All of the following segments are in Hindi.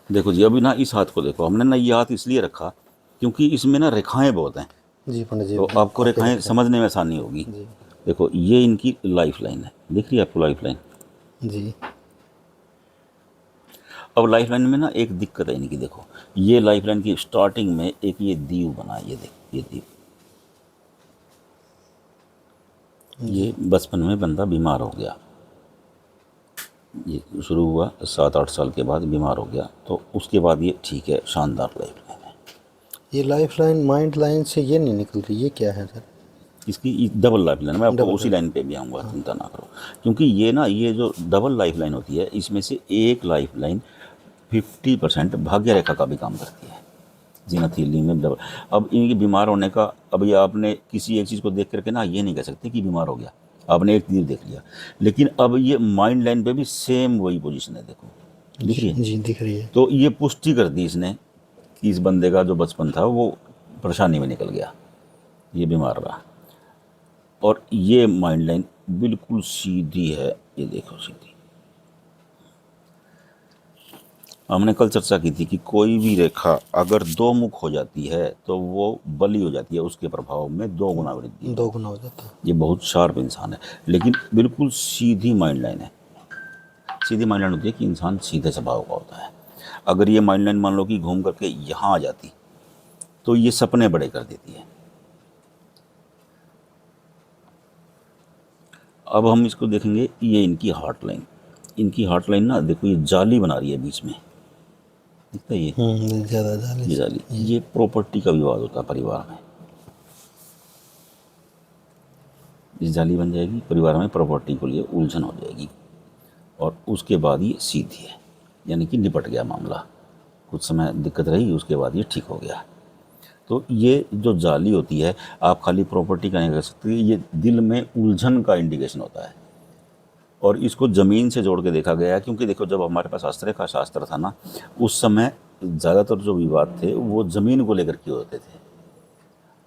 देखो जी, अभी ना इस हाथ को देखो, हमने ना ये हाथ इसलिए रखा क्योंकि इसमें ना रेखाएं बहुत हैं, जी पंडित जी, तो आपको काफ़ी रेखाएं रेखा है। समझने में आसानी होगी। जी। देखो ये इनकी लाइफ लाइन है, दिख रही है आपको लाइफ लाइन। जी। अब लाइफ लाइन में ना एक दिक्कत है इनकी, देखो ये लाइफ लाइन की स्टार्टिंग में एक ये दीव बना है, ये देख ये दीव, जी। ये बचपन में बंदा बीमार हो गया, ये शुरू हुआ 7-8 साल के बाद बीमार हो गया, तो उसके बाद ये ठीक है, शानदार लाइफ लाइन है। ये लाइफ लाइन माइंड लाइन से ये नहीं निकल रही, ये क्या है सर? इसकी डबल लाइफ लाइन, मैं आपको डबल उसी लाइन। लाइन पे भी आऊँगा, चिंता ना करो। क्योंकि ये ना, ये जो डबल लाइफ लाइन होती है, इसमें से एक लाइफ लाइन 50% भाग्य रेखा का भी काम करती है। जीनत में डबल। अब इनके बीमार होने का, अब ये आपने किसी एक चीज़ को देख करके ना ये नहीं कह सकते कि बीमार हो गया, आपने एक तीर देख लिया, लेकिन अब ये माइंड लाइन पे भी सेम वही पोजीशन है, देखो दिख रही जी है। जी, दिख रही है। तो ये पुष्टि कर दी इसने कि इस बंदे का जो बचपन था वो परेशानी में निकल गया, ये बीमार रहा। और ये माइंड लाइन बिल्कुल सीधी है, ये देखो सीधी। हमने कल चर्चा की थी कि कोई भी रेखा अगर दो मुख हो जाती है तो वो बली हो जाती है, उसके प्रभाव में 2 गुना वृद्धि हो दो जाती गुना हो जाता है। है। ये बहुत शार्प इंसान है, लेकिन बिल्कुल सीधी माइंड लाइन है। सीधी माइंड लाइन होती है कि इंसान सीधे स्वभाव का होता है। अगर ये माइंड लाइन मान लो कि घूम करके यहाँ आ जाती तो ये सपने बड़े कर देती है। अब हम इसको देखेंगे, ये इनकी हार्ट लाइन, इनकी हार्ट लाइन ना देखो, ये जाली बना रही है बीच में, दिखता है ये ज़्यादा जाली ये से। जाली, ये प्रॉपर्टी का विवाद होता है परिवार में। इस जाली बन जाएगी, परिवार में प्रॉपर्टी को लिए उलझन हो जाएगी, और उसके बाद ये सीधी है, यानी कि निपट गया मामला। कुछ समय दिक्कत रही, उसके बाद ये ठीक हो गया। तो ये जो जाली होती है, आप खाली प्रॉपर्टी का नहीं कह सकते, ये दिल में उलझन का इंडिकेशन होता है। और इसको ज़मीन से जोड़ के देखा गया है, क्योंकि देखो जब हमारे पास आश्रय का शास्त्र था ना, उस समय ज़्यादातर जो विवाद थे वो ज़मीन को लेकर के होते थे।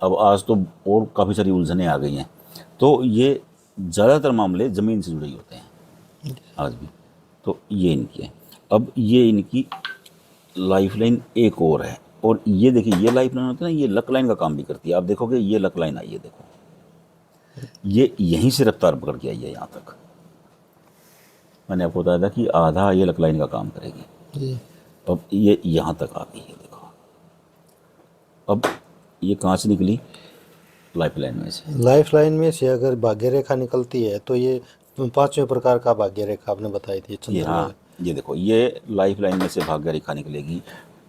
अब आज तो और काफ़ी सारी उलझनें आ गई हैं, तो ये ज़्यादातर मामले ज़मीन से जुड़े ही होते हैं आज भी। तो ये इनकी है। अब ये इनकी लाइफ लाइन एक और है, और ये देखिए ये लाइफ लाइन होती है ना, ये लक लाइन का काम भी करती है। आप देखोगे ये लक लाइन आई है, देखो ये यहीं से रफ्तार पकड़ के आई है यहाँ तक। मैंने आपको बताया था कि आधा ये लक लाइन का काम करेगी। जी। अब ये यहाँ तक आ गई है, देखो अब ये कहाँ से निकली, लाइफ लाइन में से। लाइफ लाइन में से अगर भाग्य रेखा निकलती है तो ये पांचवें प्रकार का भाग्य रेखा आपने बताई थी, ये चंद्रमा। हाँ, ये देखो ये लाइफ लाइन में से भाग्य रेखा निकलेगी।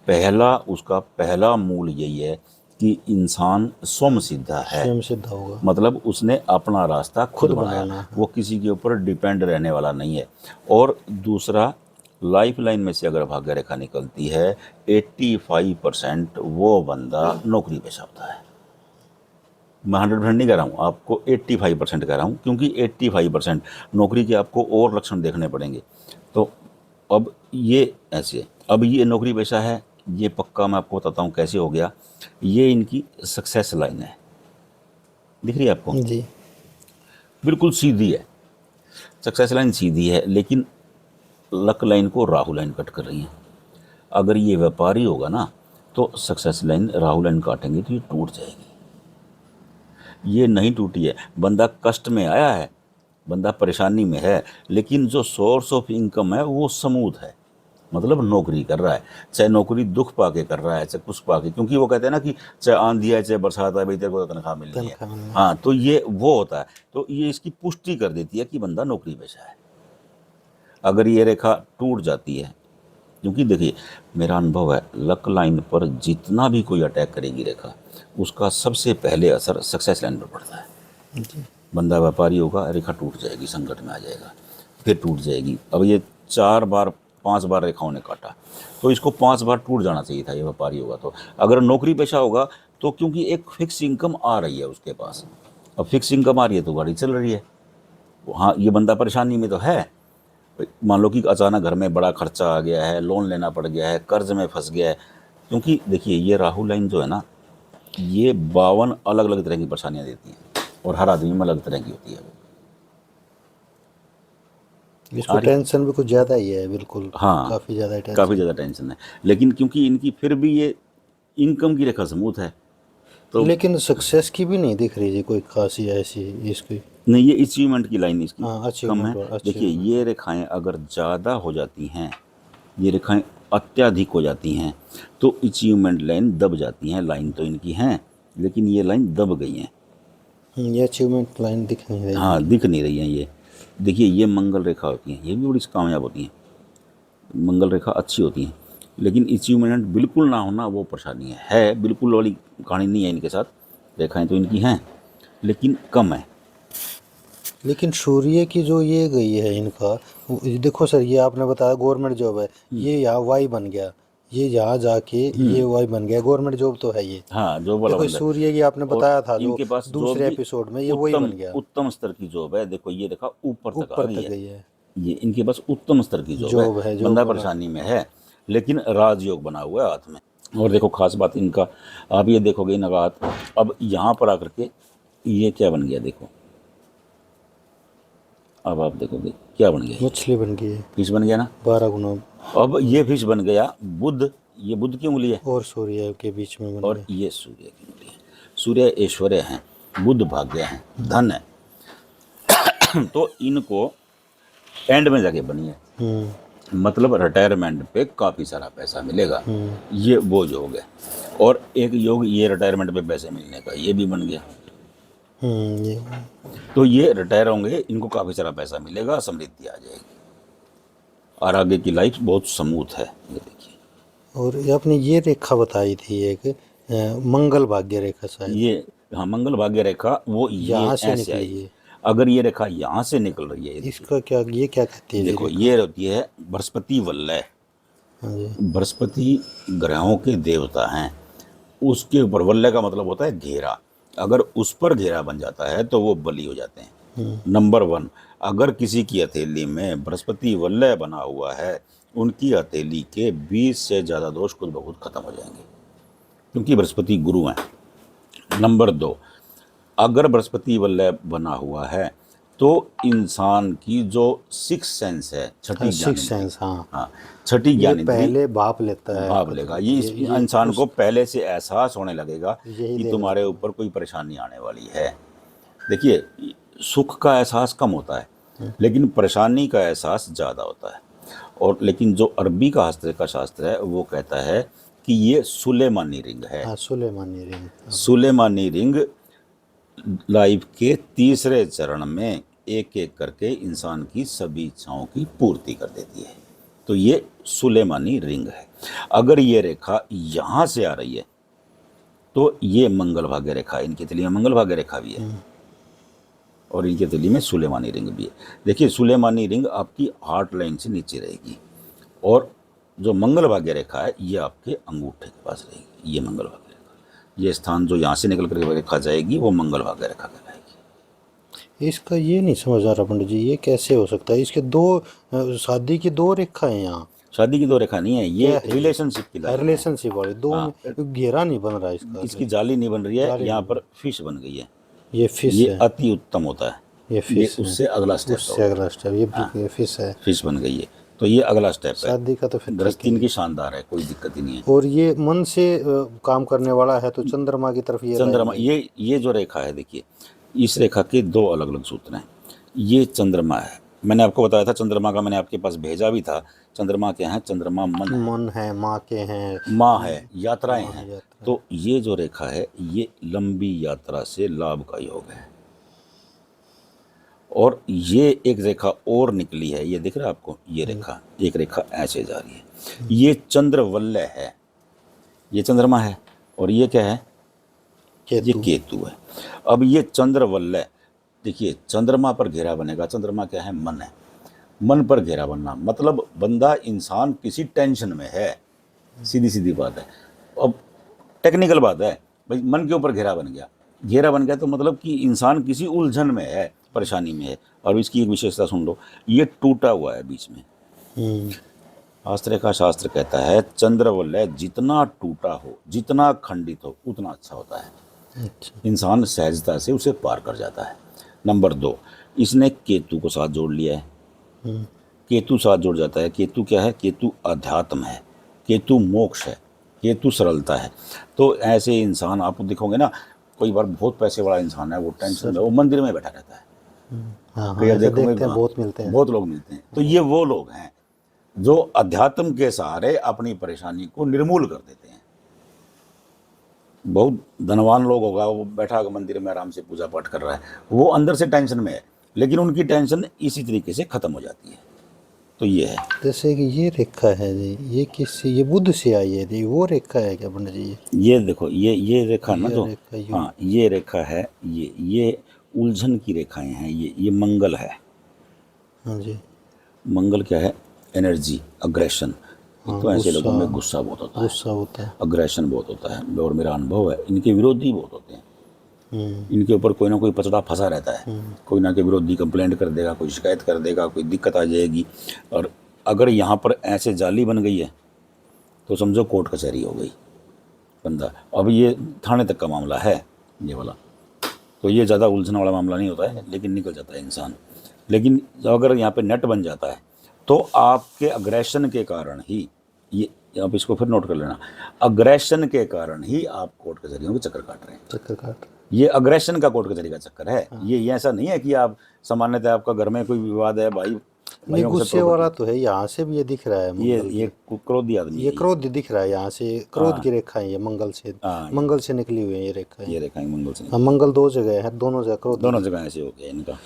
पहला उसका पहला मूल यही है कि इंसान स्वयं सिद्ध है, स्वयं सिद्ध होगा। मतलब उसने अपना रास्ता खुद बनाया, बनाना है। वो किसी के ऊपर डिपेंड रहने वाला नहीं है। और दूसरा, लाइफ लाइन में से अगर भाग्य रेखा निकलती है, 85% वो बंदा नौकरी पेशा होता है। मैं 100% नहीं कह रहा हूँ, आपको 85% कह रहा हूँ, क्योंकि 85% नौकरी के आपको और लक्षण देखने पड़ेंगे। तो अब ये ऐसे है, अब ये नौकरी पेशा है, ये पक्का मैं आपको बताता हूँ कैसे हो गया। ये इनकी सक्सेस लाइन है, दिख रही है आपको, जी। बिल्कुल सीधी है। सक्सेस लाइन सीधी है, लेकिन लक लाइन को राहु लाइन कट कर रही है। अगर ये व्यापारी होगा ना, तो सक्सेस लाइन राहु लाइन काटेंगे तो ये टूट जाएगी। ये नहीं टूटी है, बंदा कष्ट में आया है, बंदा परेशानी में है, लेकिन जो सोर्स ऑफ इनकम है वो स्मूथ है, मतलब नौकरी कर रहा है, चाहे नौकरी दुख पाके कर रहा है चाहे कुछ पाके, क्योंकि वो कहते हैं ना कि चाहे आंधी है चाहे बरसात है, भाई तेरे को तो तनख्वाह मिलनी है। तनख्वाह मिलनी हाँ, तो ये वो होता है, तो ये इसकी पुष्टि कर देती है कि बंदा नौकरी पेशा है। अगर ये रेखा टूट जाती है, क्योंकि देखिए मेरा अनुभव है, लक लाइन पर जितना भी कोई अटैक करेगी रेखा, उसका सबसे पहले असर सक्सेस लाइन पर पड़ता है। है। जी। बंदा व्यापारी होगा, रेखा टूट जाएगी, संकट में आ जाएगा, फिर टूट जाएगी। अब ये 4 बार 5 बार रेखाओं ने काटा, तो इसको 5 बार टूट जाना चाहिए था, ये व्यापारी होगा तो। अगर नौकरी पेशा होगा तो क्योंकि एक फिक्स इनकम आ रही है उसके पास, अब फिक्स इनकम आ रही है तो गाड़ी चल रही है। हाँ, ये बंदा परेशानी में तो है, मान लो कि अचानक घर में बड़ा खर्चा आ गया है, लोन लेना पड़ गया है, कर्ज में फंस गया है। क्योंकि देखिए ये राहु लाइन जो है ना, ये 52 अलग अलग तरह की परेशानियां देती हैं, और हर आदमी में अलग तरह की होती है वो। इसको टेंशन भी कुछ ज़्यादा ही है, बिल्कुल हाँ, काफ़ी ज़्यादा टेंशन। काफ़ी ज़्यादा टेंशन है, लेकिन क्योंकि इनकी फिर भी ये इनकम की रेखा स्मूथ है तो लेकिन सक्सेस की भी नहीं दिख रही जी कोई खासी ऐसी इसकी। नहीं, ये अचीवमेंट की लाइन इसकी हाँ, कम है। अचीवमेंट देखिए अचीवमेंट। ये रेखाएं अगर ज़्यादा हो जाती हैं, ये रेखाएं अत्यधिक हो जाती हैं तो अचीवमेंट लाइन दब जाती हैं। लाइन तो इनकी हैं लेकिन ये लाइन दब गई हैं। ये अचीवमेंट लाइन दिख नहीं रही। हाँ, दिख नहीं रही हैं ये। देखिए ये मंगल रेखा होती हैं, ये भी बड़ी कामयाब होती हैं, मंगल रेखा अच्छी होती हैं, लेकिन अचीवमेंट बिल्कुल ना होना वो परेशानी है। बिल्कुल वाली कहानी नहीं है इनके साथ, रेखाएं तो इनकी हैं लेकिन कम है। लेकिन सूर्य की जो ये गई है इनका, देखो सर, ये आपने बताया गवर्नमेंट जॉब है, ये यहाँ वाई बन गया, ये यहाँ जाके ये वाई बन गया, गवर्नमेंट जॉब तो है ये। हाँ, जॉब वाला देखो बंदा है। सूर्य की आपने और बताया था जो इनके पास जॉब दूसरे भी एपिसोड में, ये वही उत्तम बन गया, उत्तम स्तर की जॉब है। देखो ये रेखा ऊपर तक आ ऊपर गई तक है, गई है। ये इनके पास उत्तम स्तर की जॉब जॉब है। है, जॉब बंदा वाला। परेशानी में है लेकिन राजयोग बना हुआ है हाथ में। और देखो खास बात इनका, आप ये देखोगे इनका हाथ अब यहाँ पर आकर के ये क्या बन गया, देखो अब आप देखोगे क्या बन गया, मछली बन गई है, फिश बन गया ना। 12 गुना। अब ये फिश बन गया बुध, ये बुध की उंगली है और सूर्य के बीच में बन और गया। ये सूर्य की उंगली है। सूर्य ऐश्वर्य है, बुध भाग्य है, धन है। तो इनको एंड में जाके बनी है, मतलब रिटायरमेंट पे काफ़ी सारा पैसा मिलेगा, ये वो योग है। और एक योग ये रिटायरमेंट पे पैसे मिलने का, ये भी बन गया। ये तो ये रिटायर होंगे, इनको काफ़ी सारा पैसा मिलेगा, समृद्धि आ जाएगी और आगे की लाइफ बहुत स्मूथ है। ये देखिए, और ये आपने ये रेखा बताई थी एक मंगल भाग्य रेखा शायद, ये हाँ मंगल भाग्य रेखा वो ये यहाँ से ऐसे निकली आएगी। है। अगर ये रेखा यहाँ से निकल रही है, इसका क्या, ये क्या कहती है जी देखो रेखा? ये होती है बृहस्पति वलय। हाँ जी। बृहस्पति ग्रहों के देवता हैं, उसके ऊपर वलय का मतलब होता है घेरा। अगर उस पर घेरा बन जाता है तो वो बली हो जाते हैं। नंबर 1, अगर किसी की हथेली में बृहस्पति वलय बना हुआ है, उनकी हथेली के 20 से ज़्यादा दोष खुद ब खुद खत्म हो जाएंगे, क्योंकि बृहस्पति गुरु हैं। नंबर 2, अगर बृहस्पति वलय बना हुआ है तो इंसान की जो सिक्स सेंस है, छठी ज्ञान सिक्स सेंस, हाँ, हाँ छठी ये ज्ञान इंद्री पहले भाप लेता है, भाव लेगा। ये इस इंसान को पहले से एहसास होने लगेगा यही कि तुम्हारे ऊपर कोई परेशानी आने वाली है। देखिए सुख का एहसास कम होता है लेकिन परेशानी का एहसास ज़्यादा होता है। और लेकिन जो अरबी का शास्त्र है वो कहता है कि ये सुलेमानी रिंग है। हाँ, Sulemani ring. Sulemani ring life के तीसरे चरण में एक एक करके इंसान की सभी इच्छाओं की पूर्ति कर देती है। तो ये सुलेमानी रिंग है। अगर ये रेखा यहाँ से आ रही है तो ये मंगल भाग्य रेखा, इनकी तिली में मंगल भाग्य रेखा भी है और इनकी तिली में सुलेमानी रिंग भी है। देखिए सुलेमानी रिंग आपकी हार्ट लाइन से नीचे रहेगी और जो मंगल भाग्य रेखा है ये आपके अंगूठे के पास रहेगी। ये मंगल भाग्य रेखा, ये स्थान जो यहाँ से निकल कर रेखा जाएगी वो मंगल भाग्य रेखा कहलाएगी। इसका ये नहीं समझ आ रहा पंडित जी, ये कैसे हो सकता है? इसके दो शादी की 2 रेखा है यहाँ। शादी की 2 रेखा नहीं है, ये रिलेशनशिप की लाइन है। रिलेशनशिप वाली 2 में घेरा नहीं बन रहा इसका। इसकी जाली नहीं बन रही है, यहाँ पर फिश बन गई है। ये फिश ये है, अति उत्तम होता है। ये फिश है, उससे अगला स्टेप उससे अगला स्टेप ये फिश है। फिश बन गई है तो ये अगला स्टेप है। शादी का तो फिर गृहस्थी इनकी शानदार है, कोई दिक्कत ही नहीं है। और ये मन से काम करने वाला है तो चंद्रमा की तरफ ये चंद्रमा, ये जो रेखा है देखिए, इस रेखा के 2 अलग अलग सूत्र हैं। ये चंद्रमा है, मैंने आपको बताया था चंद्रमा का, मैंने आपके पास भेजा भी था। चंद्रमा क्या है? चंद्रमा मन है, माँ के हैं, माँ है, यात्राएं हैं। तो ये जो रेखा है ये लंबी यात्रा से लाभ का योग है। और ये एक रेखा और निकली है, ये दिख रहा है आपको? ये रेखा, एक रेखा ऐसे जा रही है, ये चंद्रवल्लय है, ये चंद्रमा है और ये क्या है? ये केतु है। अब ये चंद्रवल्लय, देखिए चंद्रमा पर घेरा बनेगा। चंद्रमा क्या है? मन है। मन पर घेरा बनना मतलब बंदा, इंसान किसी टेंशन में है, सीधी सीधी बात है। अब टेक्निकल बात है भाई, मन के ऊपर घेरा बन गया। घेरा बन गया तो मतलब कि इंसान किसी उलझन में है, परेशानी में है। और इसकी एक विशेषता सुन लो, ये टूटा हुआ है बीच में। शास्त्र का शास्त्र कहता है चंद्रवल्लय जितना टूटा हो, जितना खंडित हो, उतना अच्छा होता है। इंसान सहजता से उसे पार कर जाता है। नंबर 2, इसने केतु को साथ जोड़ लिया है। केतु साथ जुड़ जाता है। केतु क्या है? केतु अध्यात्म है, केतु मोक्ष है, केतु सरलता है। तो ऐसे इंसान आप देखोगे ना, कोई बार बहुत पैसे वाला इंसान है, वो टेंशन में, वो मंदिर में बैठा रहता है। हाँ हाँ, कई बार ऐसे देखोगे, देखते हैं, बहुत मिलते हैं। बहुत लोग मिलते हैं। तो ये वो लोग हैं जो अध्यात्म के सहारे अपनी परेशानी को निर्मूल कर देते हैं। बहुत धनवान लोग होगा, वो बैठा मंदिर में आराम से पूजा पाठ कर रहा है, वो अंदर से टेंशन में है, लेकिन उनकी टेंशन इसी तरीके से खत्म हो जाती है। तो ये है। जैसे कि ये रेखा है जी, ये किससे, ये बुध से आई है जी, वो रेखा है क्या पंडित जी? ये देखो, ये रेखा ना, ये जो रेखा यूं। हाँ ये रेखा है, ये उलझन की रेखाएं हैं। ये मंगल है। हाँ जी। मंगल क्या है? Energy, aggression. हाँ, तो ऐसे लोगों में गुस्सा, गुस्सा बहुत होता है, गुस्सा होता है। अग्रेशन बहुत होता है, और मेरा अनुभव है इनके विरोधी बहुत होते हैं। हम्म। इनके ऊपर कोई ना कोई पचड़ा फंसा रहता है, कोई ना कोई विरोधी कंप्लेंट कर देगा, कोई शिकायत कर देगा, कोई दिक्कत आ जाएगी। और अगर यहाँ पर ऐसे जाली बन गई है तो समझो कोर्ट कचहरी हो गई बंदा। अब ये थाने तक का मामला है ये वाला, तो ये ज़्यादा उलझन वाला मामला नहीं होता है, लेकिन निकल जाता है इंसान। लेकिन अगर यहाँ पे नेट बन जाता है तो आपके अग्रेशन के कारण ही, ये आप इसको फिर नोट कर लेना, अग्रेशन के कारण ही आप कोर्ट कचहरियों के चक्कर काट रहे हैं। चक्कर काट। ये अग्रेशन का कोर्ट कचहरी का चक्कर है। ये ऐसा नहीं है कि आप सामान्यतः आपका घर में कोई विवाद है, भाई नहीं, भाइयों से गुस्से वाला तो है, यहाँ से भी ये दिख रहा है मंगल ये क्रोधी आदमी ये है। क्रोध दिख रहा है, यहाँ से क्रोध की रेखा है, ये मंगल से, हाँ, मंगल से निकली हुई है ये रेखा है। ये रेखाएं मंगल से, हाँ, मंगल दो जगह है, दोनों जगह क्रोध। दोनों जगह ऐसे हो गया इनका।